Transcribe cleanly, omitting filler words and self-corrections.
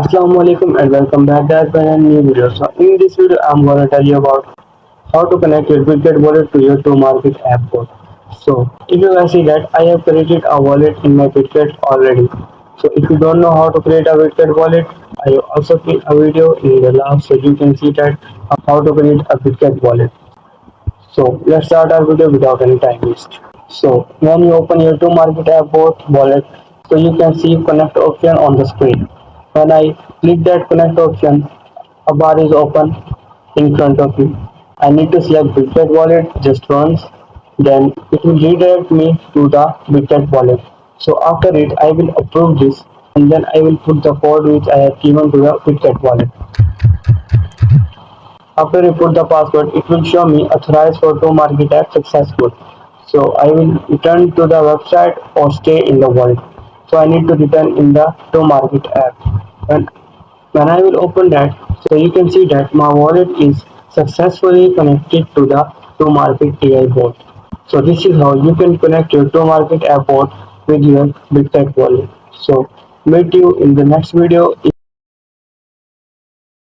Assalamualaikum and welcome back guys to a new video. So in this video I'm gonna tell you about how to connect your Bitget wallet to your Tomarket app bot. So if you can see that I have created a wallet in my Bitget already. So if you don't know how to create a Bitget wallet, I have also made a video in the last so you can see that how to create a Bitget wallet. So let's start our video without any time waste. So when you open your Tomarket app bot wallet, so you can see connect option on the screen. When I click that connect option, a bar is open in front of you. I need to select Bitget wallet just once, then it will redirect me to the Bitget wallet. So after it, I will approve this and then I will put the code which I have given to the Bitget wallet. After you put the password, it will show me authorized for Tomarket app successful. So I will return to the website or stay in the wallet. So I need to return in the Tomarket app. And when I will open that, so you can see that my wallet is successfully connected to the Tomarket AI bot. So this is how you can connect your Tomarket app bot with your Bitget wallet. So meet you in the next video.